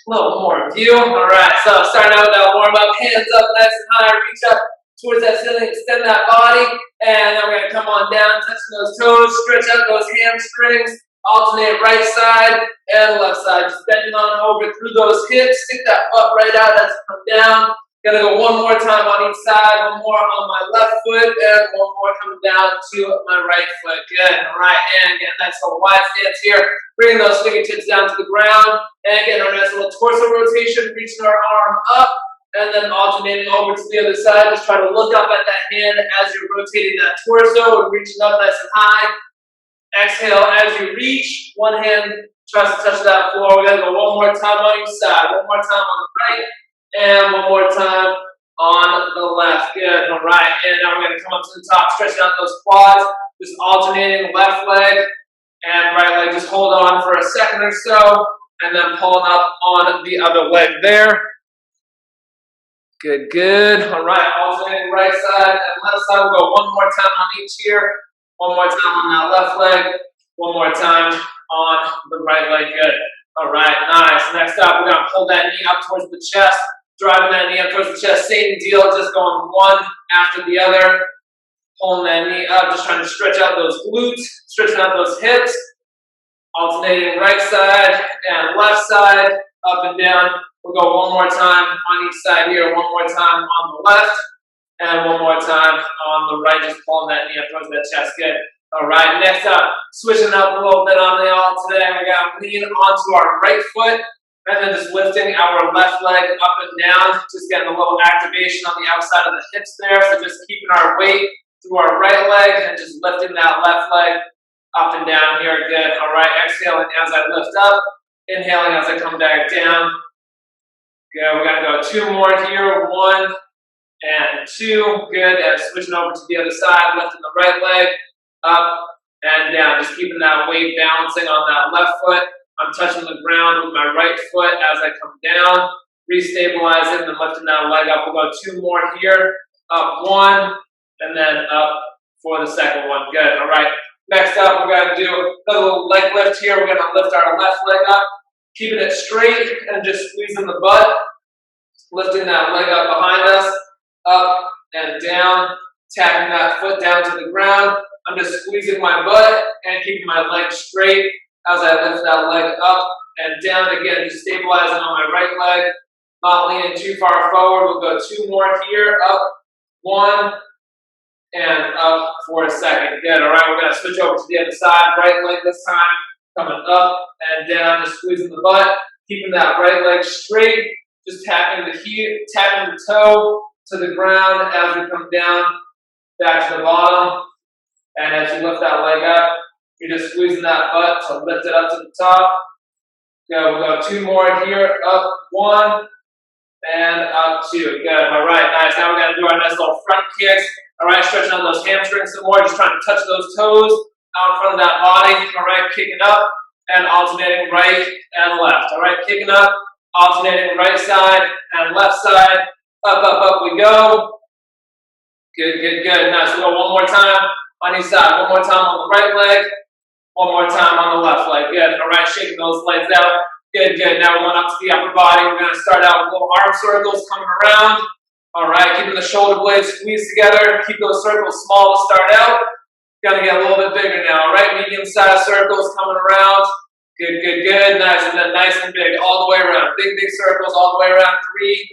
A little more view. All right, so starting out with that warm up, hands up nice and high, reach up towards that ceiling, extend that body, and then we're gonna come on down, touching those toes, stretch out those hamstrings, alternate right side and left side, just bending on over through those hips, stick that butt right out as you come down. Gonna go one more time on each side, one more on my left foot, and one more coming down to my right foot. Good. All right, and again, nice little wide stance here. Bringing those fingertips down to the ground. And again, our nice little torso rotation, reaching our arm up, and then alternating over to the other side. Just try to look up at that hand as you're rotating that torso and reaching up nice and high. Exhale as you reach. One hand tries to touch that floor. We're gonna go one more time on each side. One more time on the right. And one more time on the left. Good. All right. And now we're going to come up to the top, stretching out those quads, just alternating left leg and right leg. Just hold on for a second or so, and then pulling up on the other leg there. Good, good. All right. Alternating right side and left side. We'll go one more time on each here. One more time on that left leg. One more time on the right leg. Good. All right. Nice. Next up, we're going to pull that knee up towards the chest. Driving that knee up towards the chest, same deal, just going one after the other. Pulling that knee up, just trying to stretch out those glutes, stretching out those hips. Alternating right side and left side, up and down. We'll go one more time on each side here, one more time on the left, and one more time on the right, just pulling that knee up towards that chest. Good. All right, next up, switching up a little bit on the all today. We're going to lean onto our right foot. And then just lifting our left leg up and down, just getting a little activation on the outside of the hips there. So just keeping our weight through our right leg and just lifting that left leg up and down here. Good. All right. Exhaling as I lift up. Inhaling as I come back down. Good. We're going to go two more here. One and two. Good. And switching over to the other side, lifting the right leg up and down. Just keeping that weight balancing on that left foot. I'm touching the ground with my right foot as I come down, restabilizing and lifting that leg up. We'll go two more here. Up one, and then up for the second one. Good. All right. Next up, we're going to do a little leg lift here. We're going to lift our left leg up, keeping it straight and just squeezing the butt, lifting that leg up behind us, up and down, tapping that foot down to the ground. I'm just squeezing my butt and keeping my leg straight as I lift that leg up and down again, just stabilizing on my right leg, not leaning too far forward. We'll go two more here, up, one, and up for a second. Good. All right, we're going to switch over to the other side. Right leg this time, coming up and down, just squeezing the butt, keeping that right leg straight, just tapping the toe to the ground as we come down, back to the bottom. And as you lift that leg up, you're just squeezing that butt to lift it up to the top. Good. We'll go two more here. Up one and up two. Good. All right. Nice. Now we're going to do our nice little front kicks. All right. Stretching out those hamstrings some more. Just trying to touch those toes out in front of that body. All right. Kicking up and alternating right and left. All right. Kicking up, alternating right side and left side. Up, up, up we go. Good, good, good. Nice. We'll go one more time on each side. One more time on the right leg. One more time on the left leg. Good. All right, shaking those legs out. Good, good. Now we're going up to the upper body. We're going to start out with little arm circles coming around. All right, keeping the shoulder blades squeezed together. Keep those circles small to start out. Going to get a little bit bigger now. All right, medium-sized circles coming around. Good, good, good. Nice, and then nice and big all the way around. Big, big circles all the way around. 3,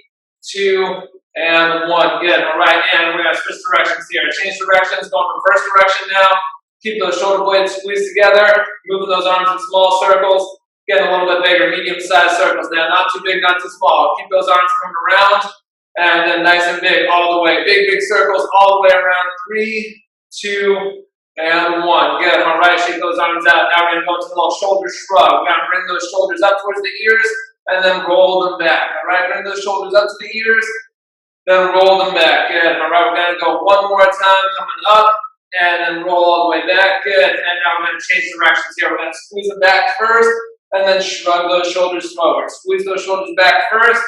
2, and 1. Good. All right, and we're going to switch directions here. Change directions, going reverse direction now. Keep those shoulder blades squeezed together, moving those arms in small circles, getting a little bit bigger, medium-sized circles now, not too big, not too small. Keep those arms coming around, and then nice and big all the way. Big, big circles all the way around. 3, 2, and 1. Good. All right, shake those arms out. Now we're going to go into a little shoulder shrug. We're going to bring those shoulders up towards the ears, and then roll them back. All right, bring those shoulders up to the ears, then roll them back. Good. All right, we're going to go one more time, coming up. And then roll all the way back. Good. And now we're going to change directions here. We're going to squeeze them back first, and then shrug those shoulders forward. Squeeze those shoulders back first,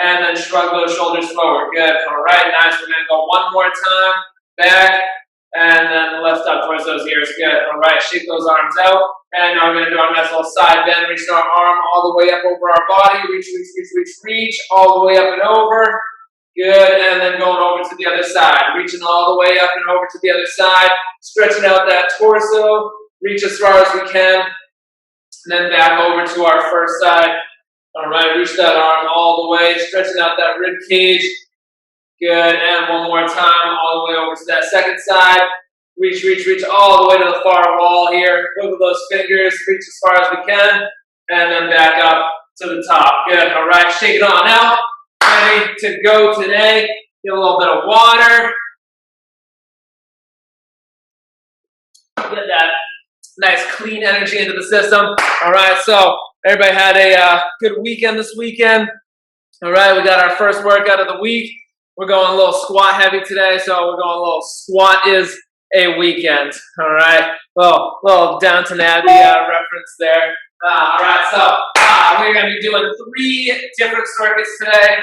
and then shrug those shoulders forward. Good. All right. Nice. We're going to go one more time. Back and then lift up towards those ears. Good. All right, shake those arms out. And now we're going to do our nice little side bend, reaching our arm all the way up over our body. Reach, reach, reach, reach, reach, all the way up and over. Good, and then going over to the other side. Reaching all the way up and over to the other side. Stretching out that torso. Reach as far as we can. And then back over to our first side. All right, reach that arm all the way. Stretching out that rib cage. Good, and one more time, all the way over to that second side. Reach, reach, reach all the way to the far wall here. Wiggle those fingers, reach as far as we can, and then back up to the top. Good, all right, shake it on out. Ready to go today. Get a little bit of water. Get that nice clean energy into the system. All right, so everybody had a good weekend this weekend. All right, we got our first workout of the week. We're going a little squat heavy today, so we're going a little squat is a weekend. All right, little Downton Abbey reference there. All right, so we're going to be doing 3 different circuits today.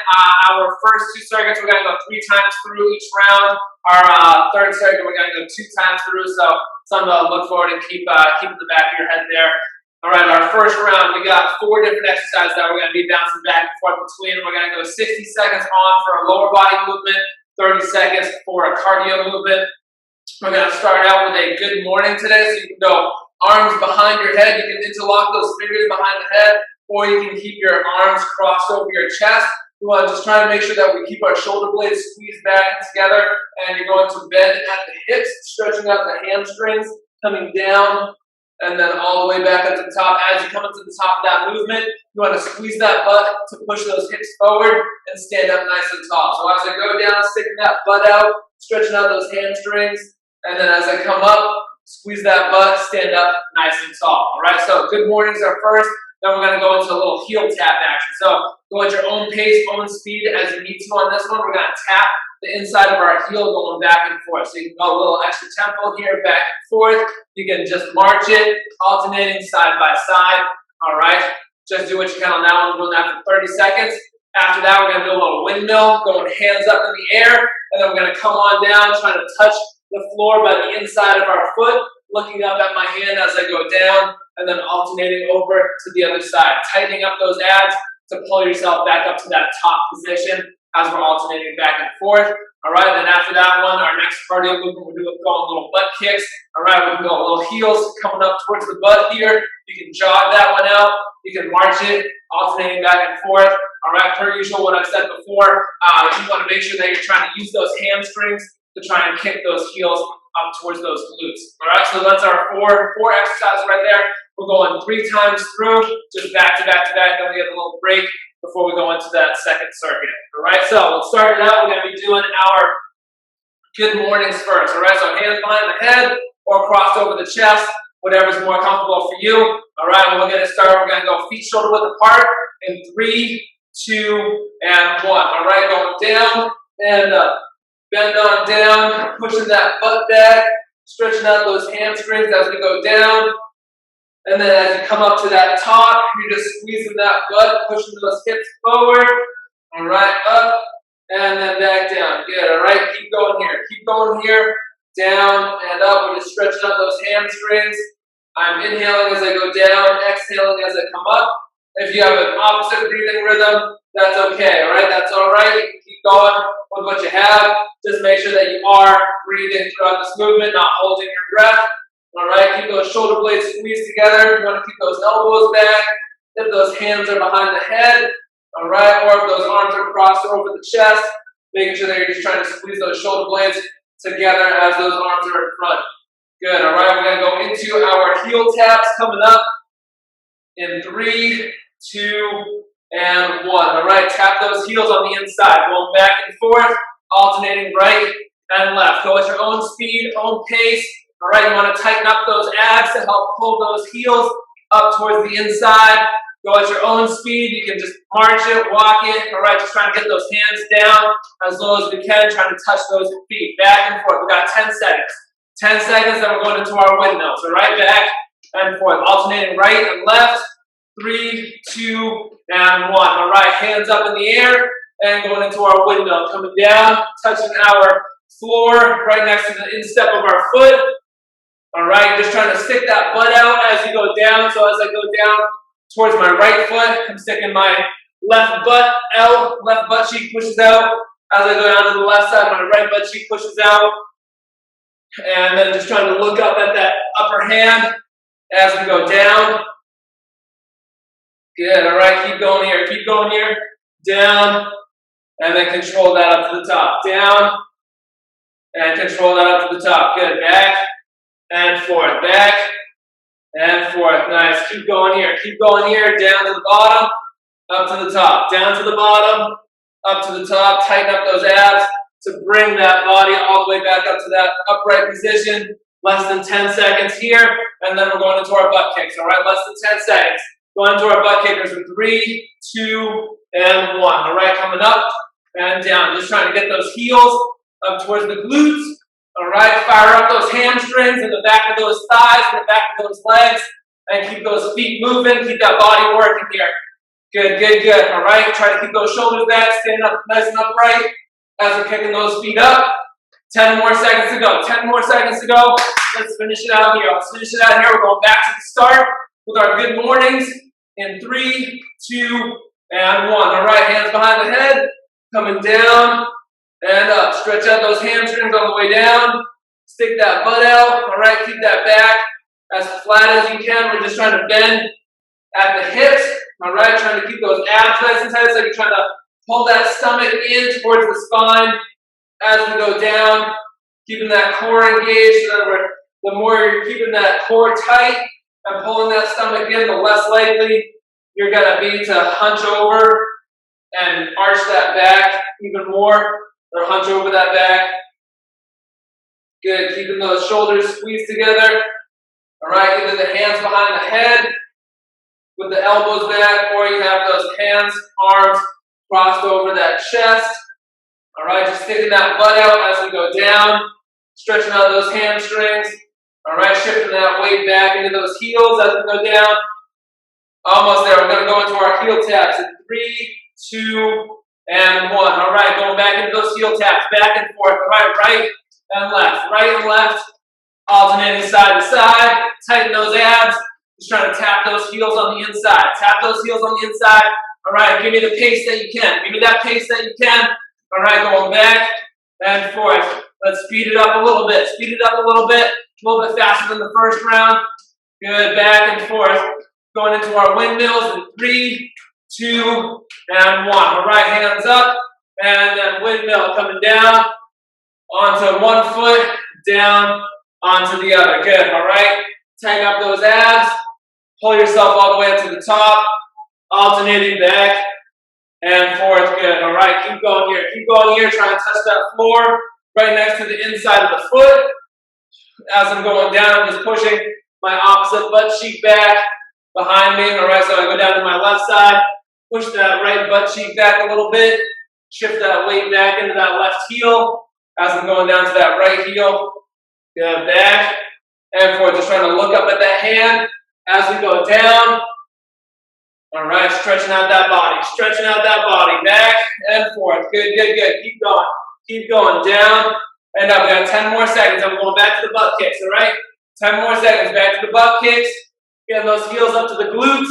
Our first 2 circuits, we're going to go 3 times through each round. Our third circuit, we're going to go 2 times through, so something to look forward and keep in the back of your head there. All right, our first round, we got 4 different exercises that we're going to be bouncing back and forth between. We're going to go 60 seconds on for a lower body movement, 30 seconds for a cardio movement. We're going to start out with a good morning today, so you can go arms behind your head. You can interlock those fingers behind the head, or you can keep your arms crossed over your chest. We want to just try to make sure that we keep our shoulder blades squeezed back and together, and you're going to bend at the hips, stretching out the hamstrings, coming down, and then all the way back up to the top. As you come up to the top of that movement, you want to squeeze that butt to push those hips forward and stand up nice and tall. So as I go down, sticking that butt out, stretching out those hamstrings, and then as I come up, squeeze that butt, stand up nice and tall. All right, so good mornings are first. Then we're going to go into a little heel tap action. So go at your own pace, own speed as you need to on this one. We're going to tap the inside of our heel going back and forth. So you can go a little extra tempo here, back and forth. You can just march it, alternating side by side. All right, just do what you can on that one. We're doing that for 30 seconds. After that, we're going to do a little windmill, going hands up in the air, and then we're going to come on down, trying to touch the floor by the inside of our foot, looking up at my hand as I go down, and then alternating over to the other side, tightening up those abs to pull yourself back up to that top position as we're alternating back and forth. All right, then after that one, our next cardio movement, we're going little butt kicks. All right, we can go little heels coming up towards the butt here. You can jog that one out. You can march it, alternating back and forth. All right, per usual, what I've said before, you want to make sure that you're trying to use those hamstrings to try and kick those heels up towards those glutes. All right, so that's our four exercises right there. We're going 3 times through, just back to back to back. Then we get a little break before we go into that second circuit. All right, so let's start it out. We're going to be doing our good mornings first. All right, so hands behind the head or crossed over the chest, whatever's more comfortable for you. All right, and we'll get it started. We're going to go feet shoulder width apart in 3, 2, and 1. All right, going down and up. Bend on down, pushing that butt back, stretching out those hamstrings as we go down. And then as you come up to that top, you're just squeezing that butt, pushing those hips forward. All right, up, and then back down. Good, all right, keep going here. Keep going here, down and up. We're just stretching out those hamstrings. I'm inhaling as I go down, exhaling as I come up. If you have an opposite breathing rhythm, that's okay, all right? That's all right. You can keep going with what you have. Just make sure that you are breathing throughout this movement, not holding your breath. All right, keep those shoulder blades squeezed together. You want to keep those elbows back. If those hands are behind the head, all right, or if those arms are crossed over the chest, making sure that you're just trying to squeeze those shoulder blades together as those arms are in front. Good, all right, we're going to go into our heel taps coming up in 3, 2, and 1. All right, tap those heels on the inside, going back and forth, alternating right and left. Go at your own speed, own pace. All right, you want to tighten up those abs to help pull those heels up towards the inside. Go at your own speed. You can just march it, walk it. All right, just trying to get those hands down as low as we can, trying to touch those feet back and forth. We got 10 seconds. 10 seconds, then we're going into our windmills. All right, back and forth, alternating right and left. 3, 2, and 1. All right, hands up in the air and going into our windmill. Coming down, touching our floor right next to the instep of our foot. All right, just trying to stick that butt out as you go down. So as I go down towards my right foot, I'm sticking my left butt out, left butt cheek pushes out. As I go down to the left side, my right butt cheek pushes out. And then just trying to look up at that upper hand as we go down. Good, all right, keep going here, down, and then control that up to the top, down, and control that up to the top, good, back, and forth, nice, keep going here, down to the bottom, up to the top, down to the bottom, up to the top, tighten up those abs to bring that body all the way back up to that upright position, less than 10 seconds here, and then we're going into our butt kicks, all right, less than 10 seconds. Going into our butt kickers with 3, 2, and 1. All right, coming up and down. Just trying to get those heels up towards the glutes. All right, fire up those hamstrings in the back of those thighs, in the back of those legs, and keep those feet moving. Keep that body working here. Good. All right, try to keep those shoulders back, stand up nice and upright as we're kicking those feet up. 10 more seconds to go. Let's finish it out here. We're going back to the start with our good mornings. In 3, 2, and 1. All right, hands behind the head, coming down and up. Stretch out those hamstrings on the way down. Stick that butt out. All right, keep that back as flat as you can. We're just trying to bend at the hips. All right, trying to keep those abs nice and tight. So you're trying to pull that stomach in towards the spine as we go down. Keeping that core engaged. So that the more you're keeping that core tight and pulling that stomach in, the less likely you're gonna be to hunch over and arch that back even more, or hunch over that back. Good, keeping those shoulders squeezed together. All right, either the hands behind the head with the elbows back, or you have those hands, arms crossed over that chest. All right, just sticking that butt out as we go down, stretching out those hamstrings. All right, shifting that weight back into those heels as we go down. Almost there. We're going to go into our heel taps in 3, 2, and 1. All right, going back into those heel taps, back and forth. All right, right and left, alternating side to side. Tighten those abs. Just trying to tap those heels on the inside. All right, give me the pace that you can. Give me that pace that you can. All right, going back and forth. Let's speed it up a little bit. A little bit faster than the first round. Good, back and forth. Going into our windmills in 3, 2, and 1. All right, hands up, and then windmill coming down onto one foot, down onto the other. Good, all right. Tighten up those abs. Pull yourself all the way up to the top. Alternating back and forth. Good, all right. Keep going here. Try and touch that floor right next to the inside of the foot. As I'm going down, I'm just pushing my opposite butt cheek back behind me. All right, so I go down to my left side, push that right butt cheek back a little bit, shift that weight back into that left heel as I'm going down to that right heel. Good, back and forth. Just trying to look up at that hand as we go down. All right, stretching out that body, back and forth. Good. Keep going, down and up. We got 10 more seconds. I'm going back to the butt kicks, all right? 10 more seconds, back to the butt kicks. Getting those heels up to the glutes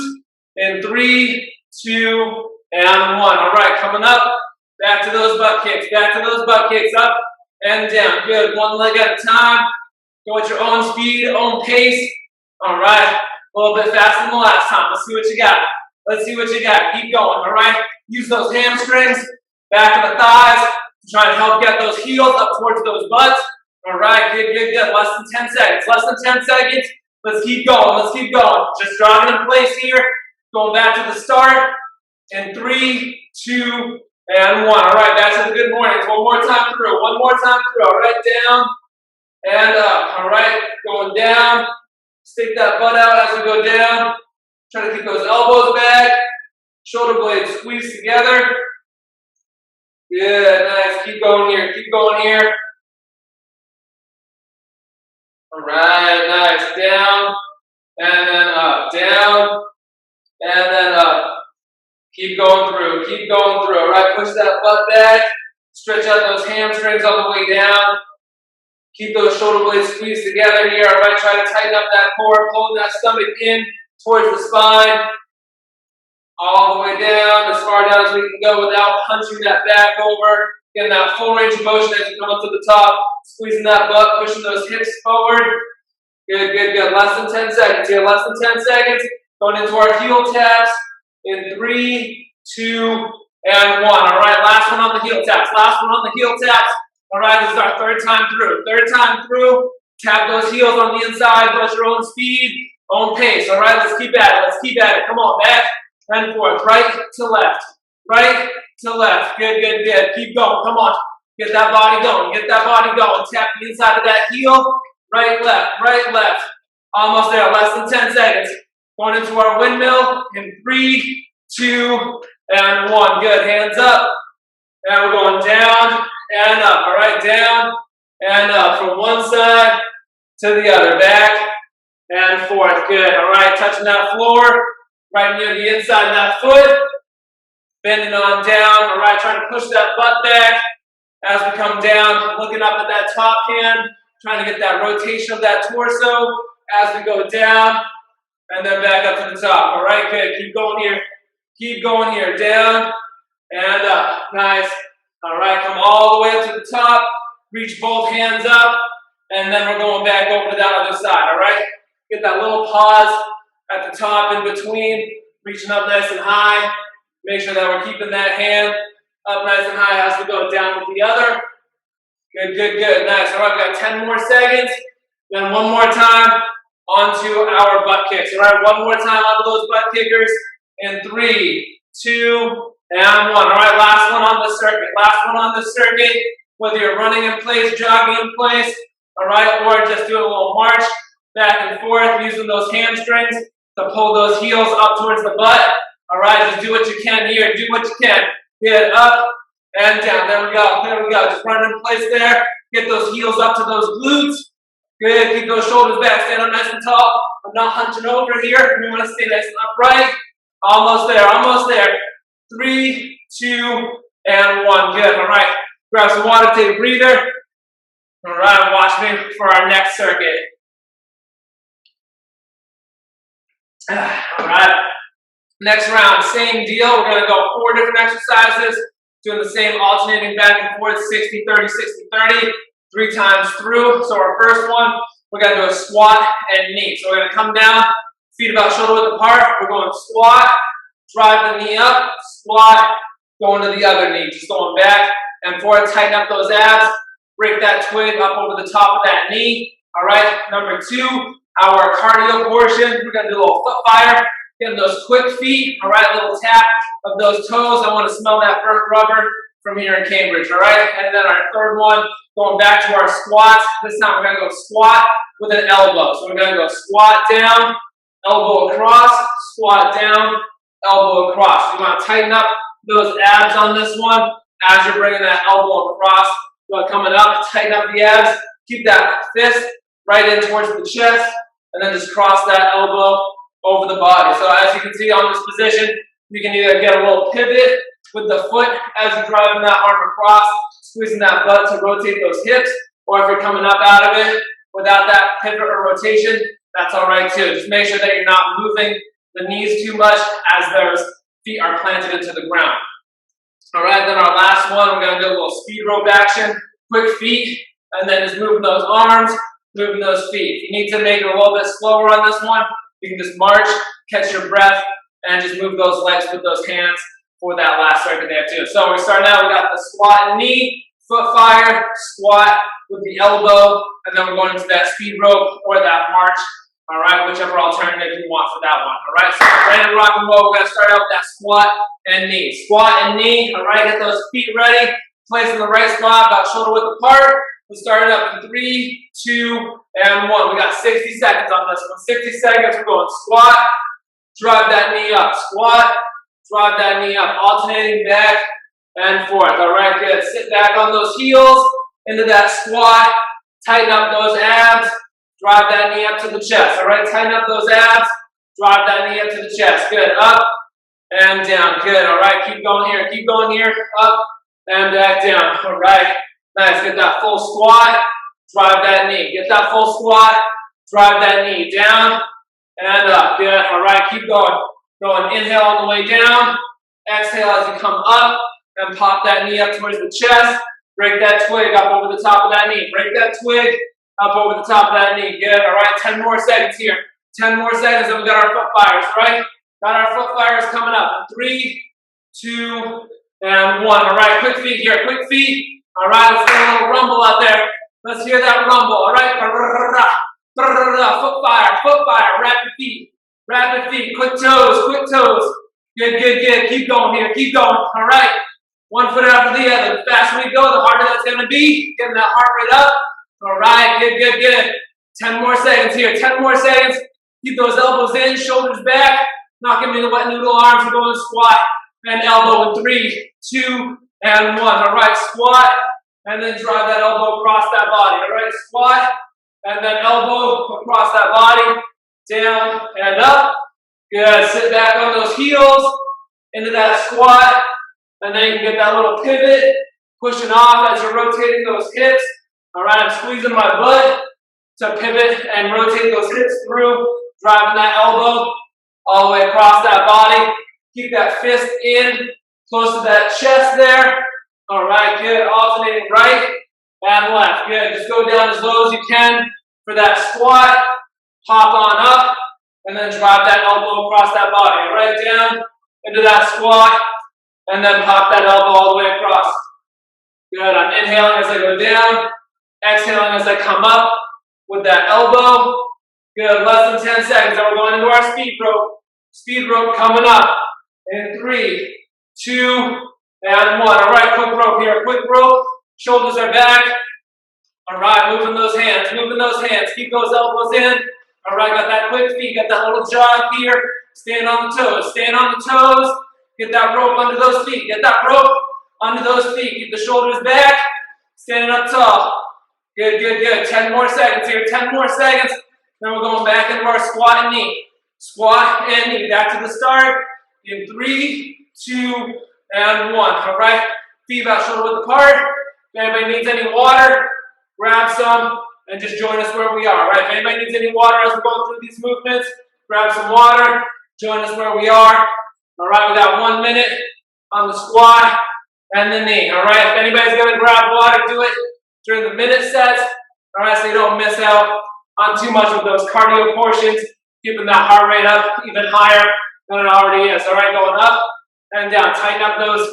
in 3, 2, and 1. All right, coming up, back to those butt kicks, up and down. Good, one leg at a time. Go at your own speed, own pace. All right, a little bit faster than the last time. Let's see what you got. Keep going, all right? Use those hamstrings, back of the thighs, to try and help get those heels up towards those butts. All right, good. Less than 10 seconds. Let's keep going. Just driving in place here. Going back to the start in 3, 2, and 1. All right, back to the good mornings. One more time through. All right, down and up. All right, going down. Stick that butt out as we go down. Try to keep those elbows back. Shoulder blades squeeze together. Good, nice. Keep going here. All right, nice. Down and then up. Down and then up. Keep going through. All right, push that butt back. Stretch out those hamstrings all the way down. Keep those shoulder blades squeezed together here. All right, try to tighten up that core, pulling that stomach in towards the spine. All the way down, as far down as we can go without punching that back over. Getting that full range of motion as you come up to the top. Squeezing that butt, pushing those hips forward. Good, good, good. Less than 10 seconds here. Less than 10 seconds. Going into our heel taps in 3, 2, and 1. All right, last one on the heel taps. Last one on the heel taps. All right, this is our third time through. Third time through. Tap those heels on the inside. Go at your own speed, own pace. All right, let's keep at it. Let's keep at it. Come on, back and forth. Right to left. Right to left. Good, good, good. Keep going. Come on. Get that body going. Get that body going. Tap the inside of that heel. Right, left. Right, left. Almost there. Less than 10 seconds. Going into our windmill in 3, 2, and 1. Good. Hands up. And we're going down and up. All right, down and up. From one side to the other. Back and forth. Good. All right, touching that floor. Right near the inside of that foot. Bending on down. All right, trying to push that butt back as we come down. Looking up at that top hand. Trying to get that rotation of that torso as we go down. And then back up to the top. All right, good. Keep going here. Keep going here. Down and up. Nice. All right, come all the way up to the top. Reach both hands up. And then we're going back over to that other side. All right? Get that little pause at the top in between. Reaching up nice and high. Make sure that we're keeping that hand up nice and high as we go down with the other. Good, good, good. Nice. All right, we got 10 more seconds. Then one more time onto our butt kicks. All right, one more time onto those butt kickers. In 3, 2, and 1. All right, last one on the circuit. Last one on the circuit. Whether you're running in place, jogging in place, all right, or just doing a little march back and forth, using those hamstrings to pull those heels up towards the butt. All right, just do what you can here. Do what you can. Get up and down. There we go. There we go. Just run in place there. Get those heels up to those glutes. Good. Keep those shoulders back. Stand up nice and tall. I'm not hunching over here. We want to stay nice and upright. Almost there. Almost there. 3, 2, and 1. Good. All right. Grab some water. Take a breather. All right. Watch me for our next circuit. All right. Next round, same deal. We're going to go 4 different exercises, doing the same alternating back and forth, 60, 30, 60, 30, 3 times through. So our first one, we're going to do a squat and knee. So we're going to come down, feet about shoulder width apart. We're going to squat, drive the knee up, squat, going to the other knee. Just going back and forth, tighten up those abs, break that twig up over the top of that knee. All right, number 2, our cardio portion. We're going to do a little foot fire. Getting those quick feet, all right, a little tap of those toes. I want to smell that burnt rubber from here in Cambridge, all right? And then our third one, going back to our squats. This time we're going to go squat with an elbow. So we're going to go squat down, elbow across, squat down, elbow across. You want to tighten up those abs on this one as you're bringing that elbow across. Coming up, tighten up the abs. Keep that fist right in towards the chest, and then just cross that elbow over the body. So as you can see on this position, you can either get a little pivot with the foot as you're driving that arm across, squeezing that butt to rotate those hips, or if you're coming up out of it without that pivot or rotation, that's all right too. Just make sure that you're not moving the knees too much as those feet are planted into the ground. All right, then our last one, we're going to do a little speed rope action, quick feet, and then just moving those arms, moving those feet. If you need to make it a little bit slower on this one, you can just march, catch your breath, and just move those legs with those hands for that last circuit there too. So we're starting out, we got the squat and knee, foot fire, squat with the elbow, and then we're going into that speed rope or that march. All right, whichever alternative you want for that one. All right, so ready to rock and roll. We're going to start out with that squat and knee. Squat and knee. All right, get those feet ready. Place in the right spot, about shoulder width apart. We'll start it up in 3, 2, and 1. We got 60 seconds on this one. 60 seconds, we're going squat, drive that knee up. Squat, drive that knee up. Alternating back and forth. All right, good. Sit back on those heels, into that squat. Tighten up those abs. Drive that knee up to the chest. All right, tighten up those abs. Drive that knee up to the chest. Good. Up and down. Good. All right, keep going here. Keep going here. Up and back down. All right, nice. Get that full squat, drive that knee. Get that full squat, drive that knee down and up. Good. All right, keep going. Going. Inhale on the way down. Exhale as you come up and pop that knee up towards the chest. Break that twig up over the top of that knee. Break that twig up over the top of that knee. Good. All right, 10 more seconds here. 10 more seconds and we got our foot fires, right? Got our foot fires coming up. 3, 2, and 1. All right, quick feet here. Quick feet. All right, let's get a little rumble out there. Let's hear that rumble. All right. Foot fire. Rapid feet. Rapid feet. Quick toes. Quick toes. Good, good, good. Keep going here. Keep going. All right. One foot after the other. The faster we go, the harder that's going to be. Getting that heart rate up. All right. Good, good, good. 10 more seconds here. 10 more seconds. Keep those elbows in, shoulders back. Not giving me the wet noodle arms. We're going squat and elbow in 3, 2, and 1. All right. Squat. And then drive that elbow across that body. All right. Squat. And then elbow across that body. Down and up. Good. Sit back on those heels. Into that squat. And then you can get that little pivot, pushing off as you're rotating those hips. All right, I'm squeezing my butt to pivot and rotate those hips through, driving that elbow all the way across that body. Keep that fist in, close to that chest there. All right, good. Alternating right and left. Good. Just go down as low as you can for that squat. Hop on up, and then drive that elbow across that body. All right, down into that squat. And then pop that elbow all the way across. Good. I'm inhaling as I go down. Exhaling as I come up with that elbow. Good. Less than 10 seconds. Then we're going into our speed rope. Speed rope coming up. In 3, 2, and 1. All right. Quick rope here. Quick rope. Shoulders are back. All right. Moving those hands. Moving those hands. Keep those elbows in. All right. Got that quick feet. Got that little jog here. Stand on the toes. Stand on the toes. Get that rope under those feet. Get that rope under those feet. Keep the shoulders back. Standing up tall. Good, good, good. 10 more seconds here. 10 more seconds. Then we're going back into our squat and knee. Squat and knee. Back to the start. In 3, 2, and 1. All right. Feet about shoulder width apart. If anybody needs any water, grab some and just join us where we are. All right. If anybody needs any water as we're going through these movements, grab some water. Join us where we are. All right, we got 1 minute on the squat and the knee. All right, if anybody's going to grab water, do it during the minute sets. All right, so you don't miss out on too much of those cardio portions, keeping that heart rate up even higher than it already is. All right, going up and down. Tighten up those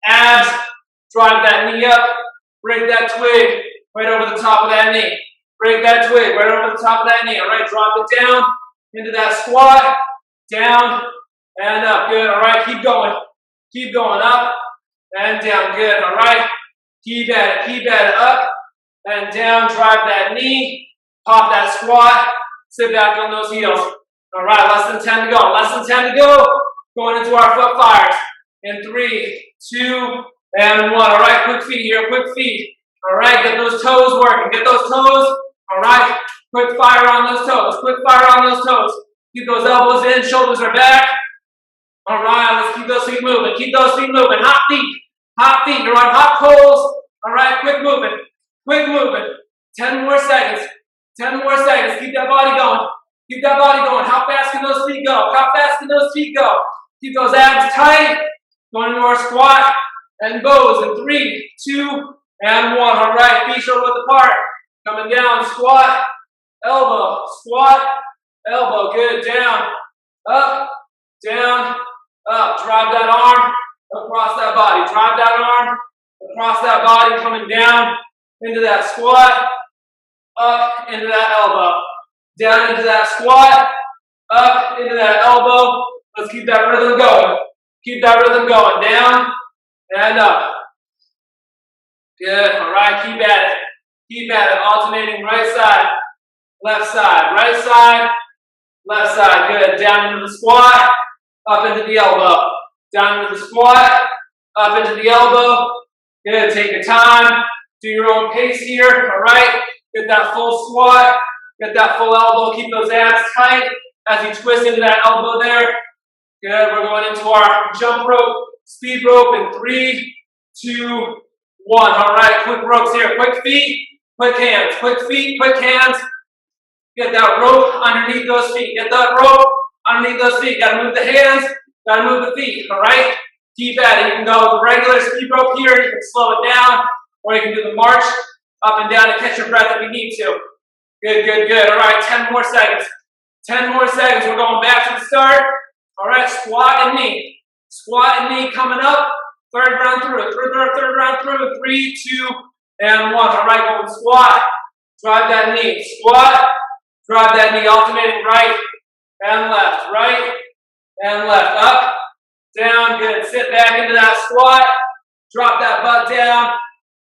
abs. Drive that knee up. Break that twig right over the top of that knee. Break that twig right over the top of that knee. All right, drop it down into that squat. Down. And up. Good. All right. Keep going. Keep going up and down. Good. All right. Keep at it. Keep at it. Up and down. Drive that knee. Pop that squat. Sit back on those heels. All right. Less than 10 to go. Less than 10 to go. Going into our foot fires. In 3, 2, and 1. All right. Quick feet here. Quick feet. All right. Get those toes working. Get those toes. All right. Quick fire on those toes. Quick fire on those toes. Keep those elbows in. Shoulders are back. All right, let's keep those feet moving. Keep those feet moving. Hot feet. Hot feet. You're on hot coals. All right, quick moving. Quick moving. 10 more seconds. 10 more seconds. Keep that body going. Keep that body going. How fast can those feet go? How fast can those feet go? Keep those abs tight. Going into our squat and bows in 3, 2, and 1. All right, feet shoulder width apart. Coming down, squat, elbow, squat, elbow. Good. Down, up, down, up. Drive that arm across that body. Drive that arm across that body, coming down into that squat, up into that elbow. Down into that squat, up into that elbow. Let's keep that rhythm going. Keep that rhythm going. Down and up. Good. All right. Keep at it. Keep at it. Alternating right side, left side. Right side, left side. Good. Down into the squat, up into the elbow. Down into the squat, up into the elbow. Good. Take your time. Do your own pace here. All right. Get that full squat. Get that full elbow. Keep those abs tight as you twist into that elbow there. Good. We're going into our jump rope, speed rope in 3, 2, 1. All right, quick ropes here. Quick feet, quick hands. Quick feet, quick hands. Get that rope underneath those feet. Get that rope underneath those feet. Gotta move the hands, gotta move the feet, all right? Keep at it. You can go with the regular speed rope here, you can slow it down, or you can do the march up and down to catch your breath if you need to. Good, good, good. All right, 10 more seconds. 10 more seconds. We're going back to the start. All right, squat and knee. Squat and knee coming up. Third round through. Third round through. 3, 2, and 1. All right, going squat. Drive that knee. Squat. Drive that knee. Alternating right and left. Right and left. Up, down. Good. Sit back into that squat. Drop that butt down.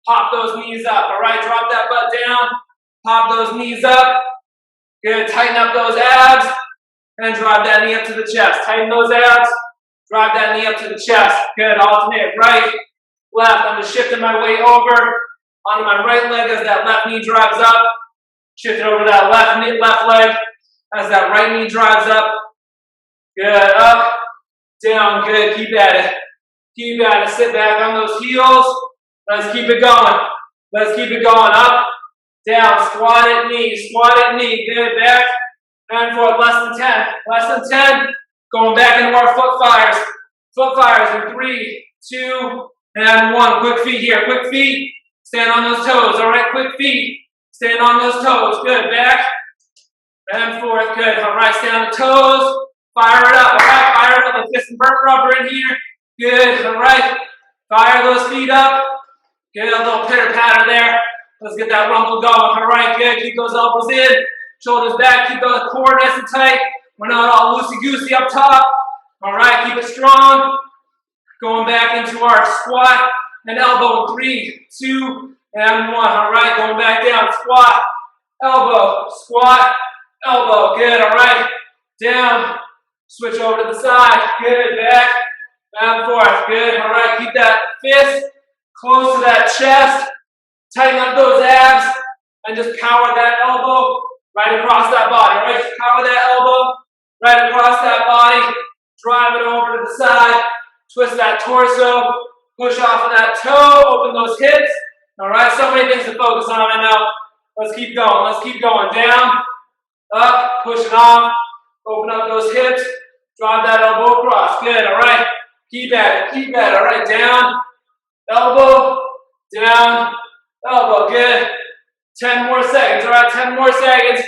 Pop those knees up. All right, drop that butt down. Pop those knees up. Good. Tighten up those abs. And drive that knee up to the chest. Tighten those abs. Drive that knee up to the chest. Good. Alternate right, left. I'm just shifting my weight over onto my right leg as that left knee drives up. Shift it over to that left leg as that right knee drives up. Good. Up, down. Good. Keep at it. Keep at it. Sit back on those heels. Let's keep it going. Let's keep it going. Up, down. Squat it, knee. Squat it, knee. Good. Back and forth. Less than 10. Less than 10. Going back into our foot fires. Foot fires in 3, 2, and 1. Quick feet here. Quick feet. Stand on those toes. All right. Quick feet. Stand on those toes. Good. Back and forth. Good. All right. Stay on the toes. Fire it up. All right. Fire it up. Let's get some burnt rubber in here. Good. All right. Fire those feet up. Good. A little pitter patter there. Let's get that rumble going. All right. Good. Keep those elbows in. Shoulders back. Keep the core nice and tight. We're not all loosey-goosey up top. All right. Keep it strong. Going back into our squat and elbow. 3, 2, and 1. All right. Going back down. Squat, elbow, squat, elbow. Good. All right. Down. Switch over to the side. Good. Back and forth. Good. All right. Keep that fist close to that chest. Tighten up those abs and just power that elbow right across that body. All right. Just power that elbow right across that body. Drive it over to the side. Twist that torso. Push off of that toe. Open those hips. All right. So many things to focus on right now. Let's keep going. Let's keep going. Down, up, pushing off. Open up those hips. Drive that elbow across. Good. All right. Keep at it. Keep at it. All right. Down, elbow, down, elbow. Good. 10 more seconds. All right. 10 more seconds.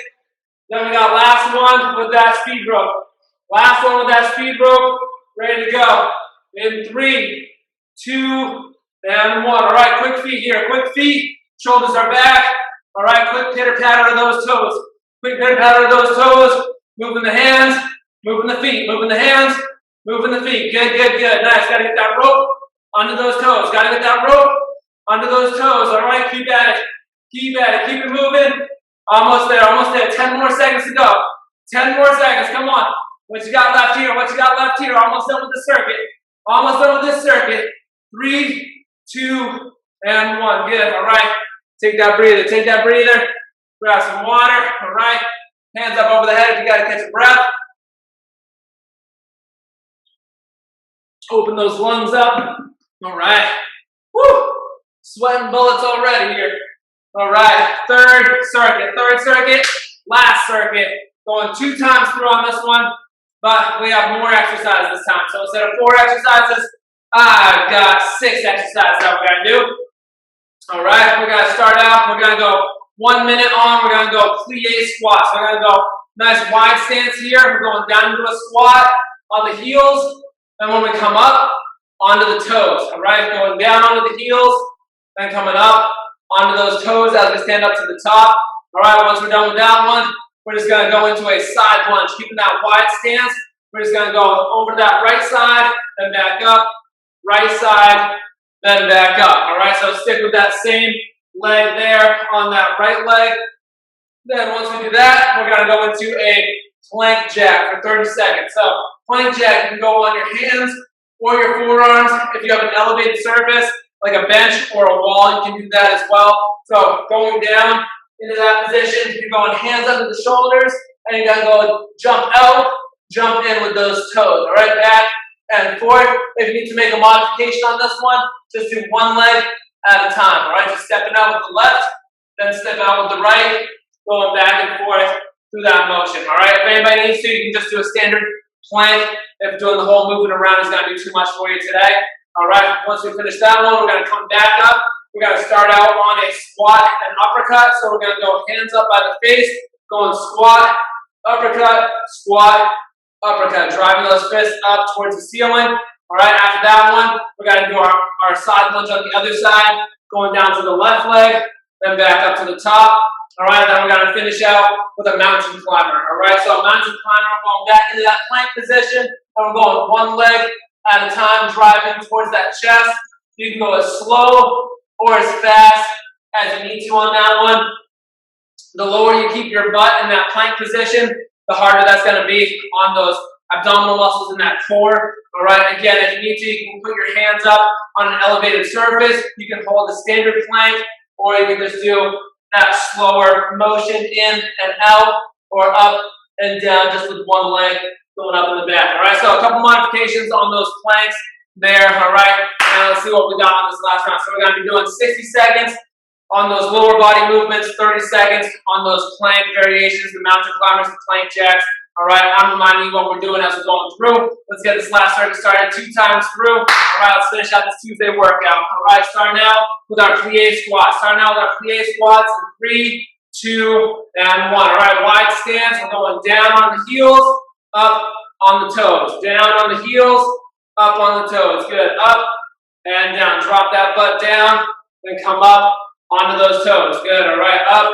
Then we got last one with that speed rope. Last one with that speed rope. Ready to go. In 3, 2, and 1. All right. Quick feet here. Quick feet. Shoulders are back. All right. Quick pitter patter of those toes. Quick pitter patter of those toes. Moving the hands. Moving the feet. Moving the hands. Moving the feet. Good, good, good. Nice. Got to get that rope onto those toes. Got to get that rope onto those toes. All right. Keep at it. Keep at it. Keep it moving. Almost there. Almost there. 10 more seconds to go. 10 more seconds. Come on. What you got left here? What you got left here? Almost done with the circuit. Almost done with this circuit. 3, 2, and 1. Good. All right. Take that breather. Take that breather. Grab some water. All right. Hands up over the head if you got to catch a breath. Open those lungs up. All right. Woo! Sweating bullets already here. All right. Third circuit. Last circuit. Going 2 times through on this one, but we have more exercises this time. So instead of 4 exercises, I've got 6 exercises that we're going to do. All right. We're going to start out. We're going to go 1 minute on. We're going to go plie squats. We're going to go nice wide stance here. We're going down into a squat on the heels. And when we come up, onto the toes. All right. Going down onto the heels and coming up onto those toes as we stand up to the top. All right. Once we're done with that one, we're just going to go into a side lunge, keeping that wide stance. We're just going to go over that right side, then back up, right side, then back up. All right, so stick with that same leg there on that right leg. Then once we do that, we're going to go into a plank jack for 30 seconds. So plank jack, you can go on your hands or your forearms. If you have an elevated surface, like a bench or a wall, you can do that as well. So going down into that position, you're going hands under the shoulders, and you're going to go jump out, jump in with those toes. All right, back and forth. If you need to make a modification on this one, just do one leg at a time, all right? Just stepping out with the left, then stepping out with the right, going back and forth through that motion, all right? If anybody needs to, you can just do a standard plank if doing the whole movement around is going to be too much for you today, all right? Once we finish that one, we're going to come back up. We're going to start out on a squat and uppercut, so we're going to go hands up by the face, going squat, uppercut, squat, uppercut, driving those fists up towards the ceiling. All right, after that one, we're going to do our side lunge on the other side, going down to the left leg, then back up to the top. All right, then we're going to finish out with a mountain climber. All right, so a mountain climber, we're going back into that plank position, and we're going one leg at a time, driving towards that chest. You can go as slow or as fast as you need to on that one. The lower you keep your butt in that plank position, the harder that's going to be on those abdominal muscles in that core. All right, again, if you need to, you can put your hands up on an elevated surface. You can hold a standard plank, or you can just do that slower motion in and out, or up and down, just with one leg going up in the back. All right, so a couple modifications on those planks there. All right, now let's see what we got on this last round. So we're going to be doing 60 seconds on those lower body movements, 30 seconds on those plank variations, the mountain climbers, the plank jacks. All right, I'm reminding you what we're doing as we're going through. Let's get this last circuit started 2 times through. All right, let's finish out this Tuesday workout. All right, starting out with our plie squats. Starting out with our plie squats in 3, 2, and 1. All right, wide stance. We're going down on the heels, up on the toes. Down on the heels, up on the toes. Good. Up and down. Drop that butt down, then come up onto those toes. Good. All right, up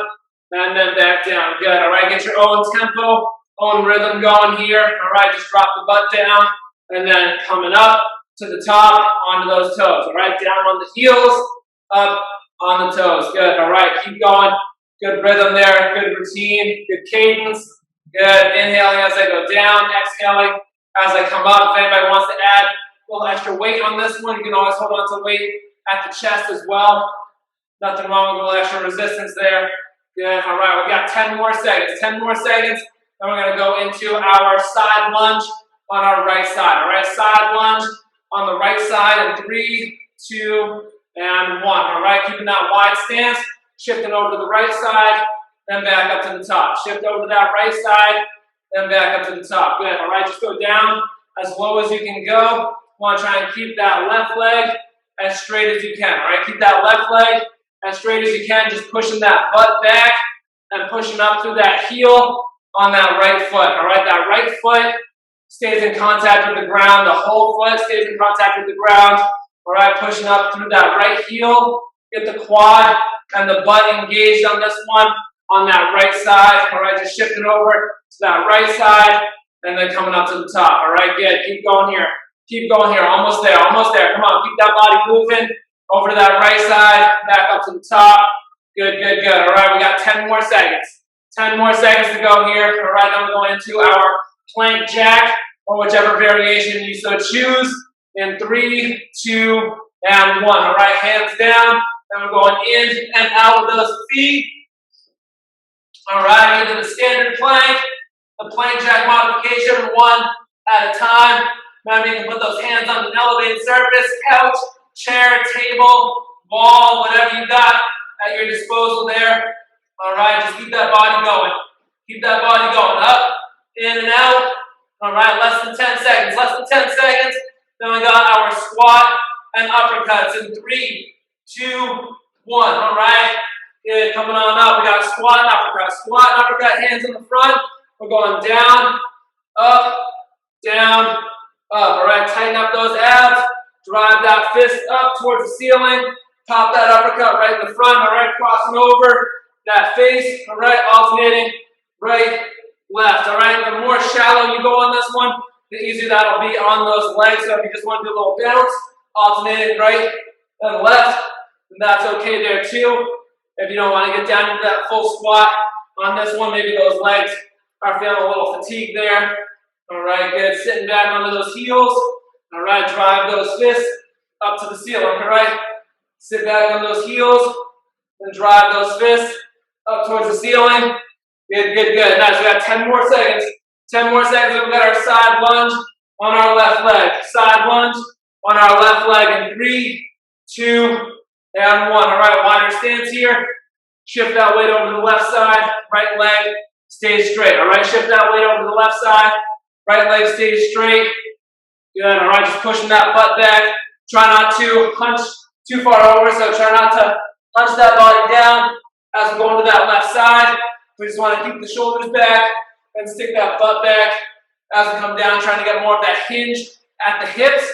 and then back down. Good. All right, get your own tempo, own rhythm going here. All right, just drop the butt down and then coming up to the top onto those toes. All right, down on the heels, up on the toes. Good. All right, keep going. Good rhythm there. Good routine. Good cadence. Good. Inhaling as I go down, exhaling as I come up. If anybody wants to add a little extra weight on this one, you can always hold on to weight at the chest as well. Nothing wrong with a little extra resistance there. Good. All right, we got 10 more seconds. 10 more seconds. Then we're going to go into our side lunge on our right side. All right, side lunge on the right side in 3, 2, and 1. All right, keeping that wide stance. Shifting over to the right side, then back up to the top. Shift over to that right side, then back up to the top. Good. All right, just go down as low as you can go. You want to try and keep that left leg as straight as you can. All right, keep that left leg as straight as you can, just pushing that butt back and pushing up through that heel on that right foot. All right, that right foot stays in contact with the ground. The whole foot stays in contact with the ground. All right, pushing up through that right heel. Get the quad and the butt engaged on this one on that right side. All right, just shifting over to that right side and then coming up to the top. All right, good. Keep going here. Keep going here. Almost there. Almost there. Come on, keep that body moving. Over to that right side, back up to the top. Good, good, good. All right, we got 10 more seconds. 10 more seconds to go here. All right, then we're going into our plank jack, or whichever variation you so choose. In 3, 2, and 1. All right, hands down. Then we're going in and out with those feet. All right, into the standard plank, the plank jack modification, 1 at a time. Remember, you can put those hands on an elevated surface, couch, chair, table, wall, whatever you got at your disposal there. All right, just keep that body going. Keep that body going. Up, in and out. All right, less than 10 seconds. Less than 10 seconds. Then we got our squat and uppercuts in 3, 2, 1. All right, good. Coming on up. We got squat and uppercut. Squat and uppercut, hands in the front. We're going down, up, down, up. All right, tighten up those abs. Drive that fist up towards the ceiling. Pop that uppercut right in the front. All right, crossing over that face. All right, alternating right, left. All right, the more shallow you go on this one, the easier that'll be on those legs. So if you just want to do a little bounce, alternating right and left, then that's okay there too. If you don't want to get down into that full squat on this one, maybe those legs are feeling a little fatigued there. All right, good. Sitting back onto those heels. All right, drive those fists up to the ceiling. All right, sit back on those heels and drive those fists up towards the ceiling. Good, good, good. Nice. We got 10 more seconds. 10 more seconds. We've got our side lunge on our left leg. Side lunge on our left leg in 3, 2, and 1. All right, wider stance here. Shift that weight over to the left side. Right leg stays straight. All right, shift that weight over to the left side. Right leg stays straight. Good. All right, just pushing that butt back. Try not to hunch too far over, so try not to hunch that body down as we go into that left side. We just want to keep the shoulders back and stick that butt back as we come down, trying to get more of that hinge at the hips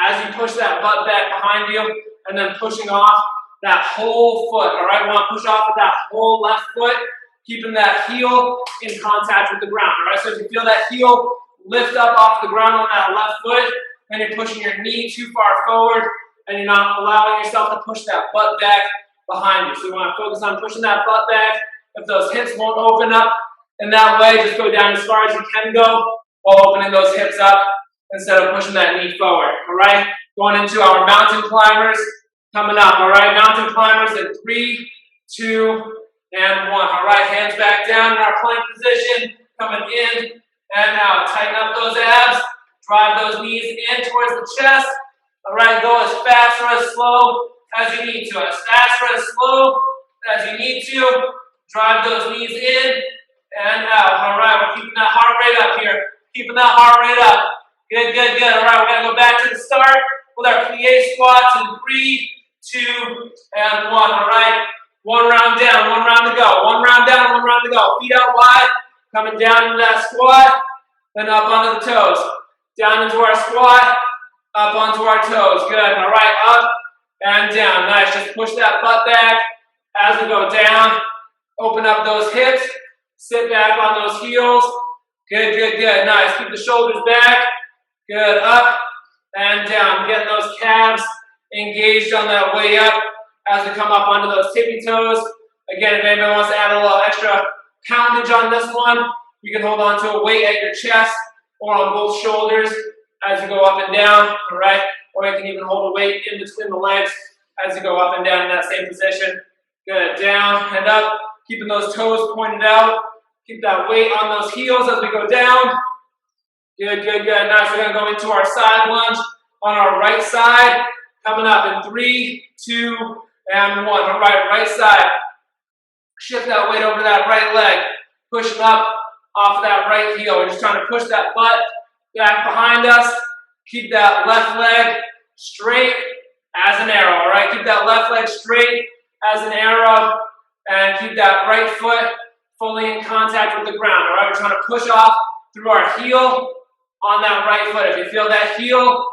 as you push that butt back behind you, and then pushing off that whole foot. All right, we want to push off with that whole left foot, keeping that heel in contact with the ground. All right, so if you feel that heel lift up off the ground on that left foot, and you're pushing your knee too far forward, and you're not allowing yourself to push that butt back behind you. So you want to focus on pushing that butt back. If those hips won't open up in that way, just go down as far as you can go while opening those hips up instead of pushing that knee forward. All right, going into our mountain climbers coming up. All right, mountain climbers in 3, 2, and 1. All right, hands back down in our plank position, coming in and out. Tighten up those abs. Drive those knees in towards the chest. All right, go as fast or as slow as you need to. As fast or as slow as you need to. Drive those knees in and out. All right, we're keeping that heart rate up here. Keeping that heart rate up. Good, good, good. All right, we're going to go back to the start with our plie squats in 3, 2, and 1. All right, one round down, one round to go. One round down, one round to go. Feet out wide, coming down into that squat, then up onto the toes. Down into our squat, up onto our toes. Good. All right, up and down. Nice. Just push that butt back as we go down. Open up those hips. Sit back on those heels. Good, good, good. Nice. Keep the shoulders back. Good. Up and down. Getting those calves engaged on that way up as we come up onto those tippy toes. Again, if anybody wants to add a little extra poundage on this one, you can hold on to a weight at your chest or on both shoulders as you go up and down, all right? Or you can even hold a weight in between the legs as you go up and down in that same position. Good, down and up, keeping those toes pointed out. Keep that weight on those heels as we go down. Good, good, good. Nice, we're gonna go into our side lunge on our right side. Coming up in 3, 2, and 1. All right, right side. Shift that weight over to that right leg. Pushing up off of that right heel. We're just trying to push that butt back behind us. Keep that left leg straight as an arrow, all right? Keep that left leg straight as an arrow and keep that right foot fully in contact with the ground, all right? We're trying to push off through our heel on that right foot. If you feel that heel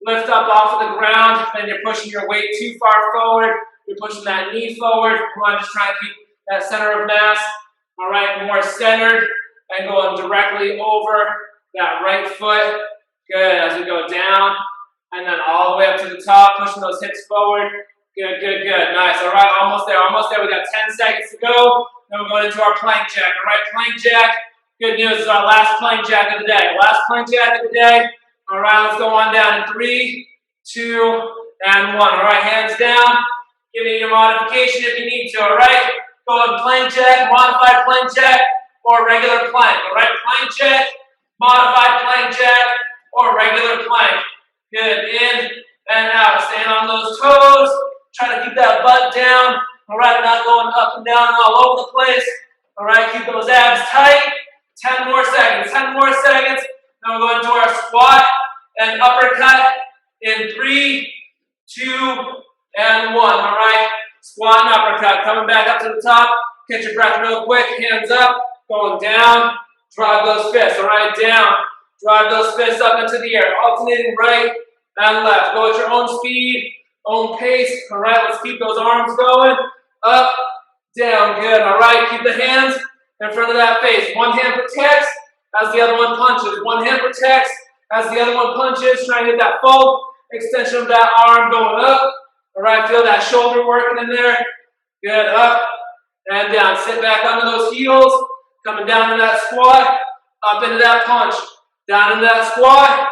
lift up off of the ground, then you're pushing your weight too far forward. You're pushing that knee forward. I'm just trying to keep that center of mass, all right, more centered and going directly over that right foot. Good, as we go down and then all the way up to the top, pushing those hips forward. Good, good, good. Nice. All right, almost there, almost there. We got 10 seconds to go. Then we're going into our plank jack. All right, plank jack. Good news, it's our last plank jack of the day. Last plank jack of the day. All right, let's go on down in 3, 2, and 1. All right, hands down. Give me your modification if you need to, all right? Go in plank jack, modified plank jack, or regular plank, all right? Plank jack, modified plank jack, or regular plank. Good, in and out. Staying on those toes. Try to keep that butt down, all right? Not going up and down all over the place. All right, keep those abs tight. 10 more seconds, 10 more seconds. Then we'll go into our squat and uppercut in 3, 2, and 1. All right, squat and uppercut. Coming back up to the top. Catch your breath real quick. Hands up. Going down. Drive those fists. All right, down. Drive those fists up into the air. Alternating right and left. Go at your own speed, own pace. All right, let's keep those arms going. Up, down. Good. All right, keep the hands in front of that face. One hand protects as the other one punches. One hand protects as the other one punches. Try and get that full extension of that arm going up. All right, feel that shoulder working in there. Good, up and down. Sit back under those heels. Coming down to that squat, up into that punch. Down into that squat,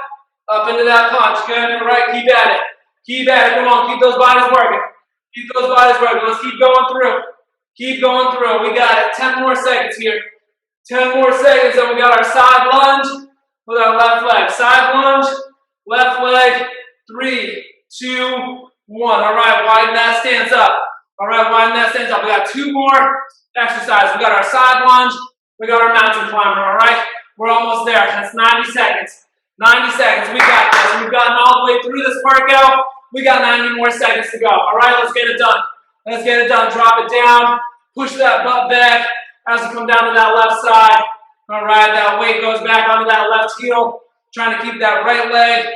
up into that punch. Good, all right, keep at it. Keep at it, come on, keep those bodies working. Keep those bodies working, let's keep going through. Keep going through, we got it. 10 more seconds here. 10 more seconds, and we got our side lunge with our left leg. Side lunge, left leg, 3, 2, 1. All right, widen that stance up. All right, widen that stance up. We got 2 more exercises. We got our side lunge, we got our mountain climber, all right? We're almost there. That's 90 seconds. 90 seconds, we got this. We've gotten all the way through this workout. We got 90 more seconds to go. All right, let's get it done. Let's get it done. Drop it down. Push that butt back as you come down to that left side. All right, that weight goes back onto that left heel. Trying to keep that right leg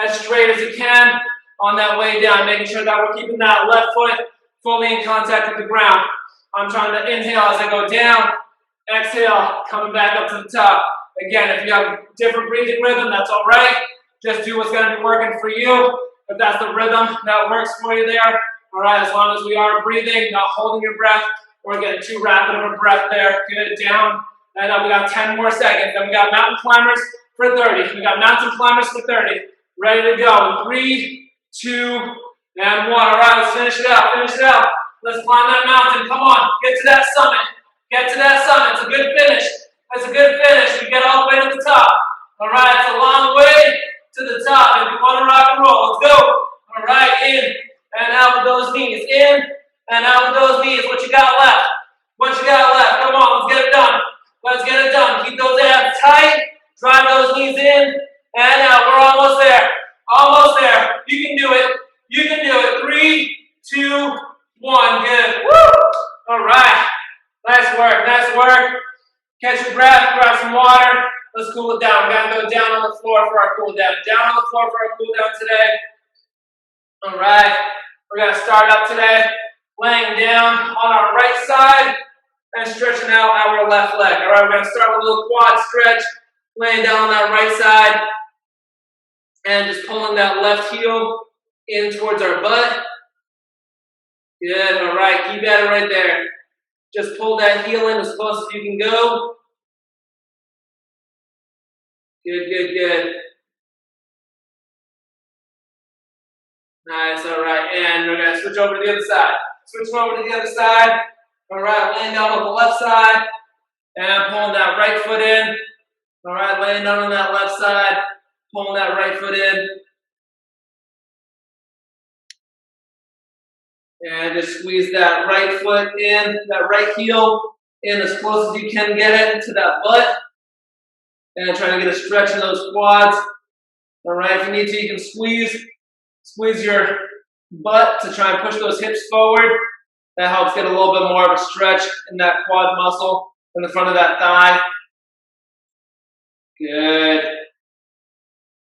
as straight as you can on that way down. Making sure that we're keeping that left foot fully in contact with the ground. I'm trying to inhale as I go down. Exhale, coming back up to the top. Again, if you have a different breathing rhythm, that's all right. Just do what's going to be working for you. If that's the rhythm that works for you there, all right, as long as we are breathing, not holding your breath, or getting too rapid of a breath there. Good, down, and up. We got 10 more seconds. Then we got mountain climbers for 30. We got mountain climbers for 30. Ready to go. 3, 2, and 1. All right, let's finish it out. Finish it out. Let's climb that mountain. Come on, get to that summit. Get to that summit. It's a good finish. It's a good finish. We get all the way to the top. All right, it's a long way to the top. If you want to rock and roll, let's go. All right, in and out with those knees. In and out with those knees. What you got left? What you got left? Come on, let's get it done. Let's get it done. Keep those abs tight. Drive those knees in and out. We're almost there. Almost there. You can do it. You can do it. 3, 2, 1. Good. Woo! All right. Nice work. Nice work. Catch your breath. Grab some water. Let's cool it down. We're going to go down on the floor for our cool down. Down on the floor for our cool down today. All right. We're going to start up today laying down on our right side and stretching out our left leg. All right. We're going to start with a little quad stretch. Laying down on that right side and just pulling that left heel in towards our butt. Good. All right. Keep at it right there. Just pull that heel in as close as you can go. Good, good, good. Nice, all right. And we're going to switch over to the other side. Switching over to the other side. All right, laying down on the left side and pulling that right foot in. All right, laying down on that left side, pulling that right foot in. And just squeeze that right foot in, that right heel in as close as you can get it to that butt. And trying to get a stretch in those quads. All right, if you need to, you can squeeze your butt to try and push those hips forward. That helps get a little bit more of a stretch in that quad muscle in the front of that thigh. Good.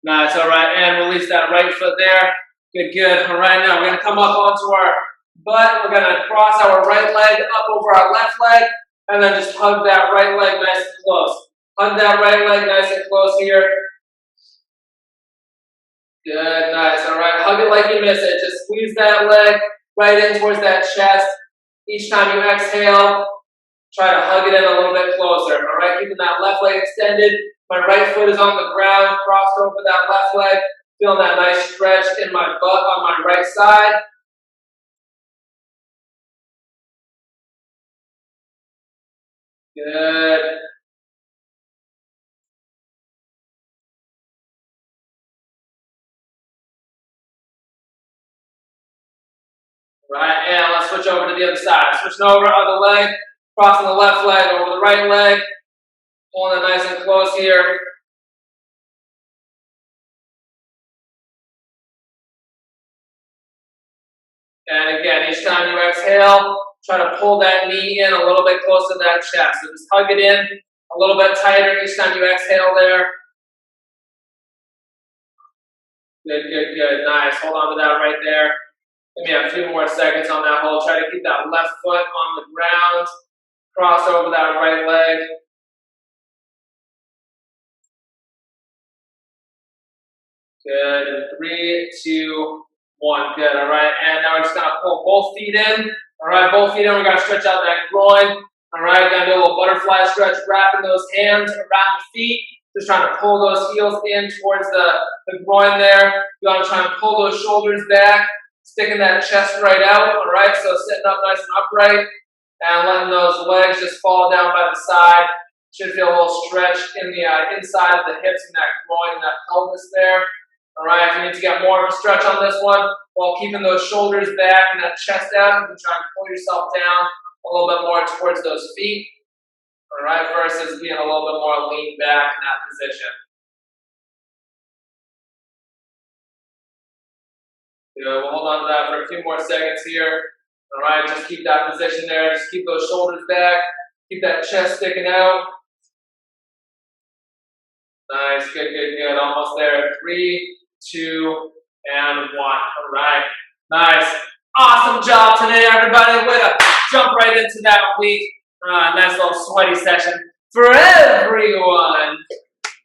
Nice, all right, and release that right foot there. Good, good. All right, now we're gonna come up onto our butt. We're gonna cross our right leg up over our left leg, and then just hug that right leg nice and close. Hug that right leg nice and close here. Good, nice, all right. Hug it like you miss it. Just squeeze that leg right in towards that chest. Each time you exhale, try to hug it in a little bit closer, all right? Keeping that left leg extended. My right foot is on the ground, crossed over that left leg. Feeling that nice stretch in my butt on my right side. Good. Right, and let's switch over to the other side. Switching over other leg, crossing the left leg over the right leg. Pulling it nice and close here. And again, each time you exhale, try to pull that knee in a little bit closer to that chest. So just hug it in a little bit tighter each time you exhale there. Good, good, good. Nice. Hold on to that right there. Give me a few more seconds on that hold. Try to keep that left foot on the ground. Cross over that right leg. Good. 3, 2, 1. Good. All right. And now we're just going to pull both feet in. All right. Both feet in. We're going to stretch out that groin. All right. Going to do a little butterfly stretch, wrapping those hands around the feet. Just trying to pull those heels in towards the groin there. You want to try and pull those shoulders back. Sticking that chest right out, all right? So sitting up nice and upright and letting those legs just fall down by the side. Should feel a little stretch in the inside of the hips and that groin and that pelvis there. All right, if you need to get more of a stretch on this one, while keeping those shoulders back and that chest out, you can try and pull yourself down a little bit more towards those feet. All right, versus being a little bit more lean back in that position. Good, we'll hold on to that for a few more seconds here. All right, just keep that position there. Just keep those shoulders back. Keep that chest sticking out. Nice, good, good, good. Almost there. 3, 2, and 1. All right, nice. Awesome job today, everybody. Way to jump right into that week. Nice little sweaty session for everyone.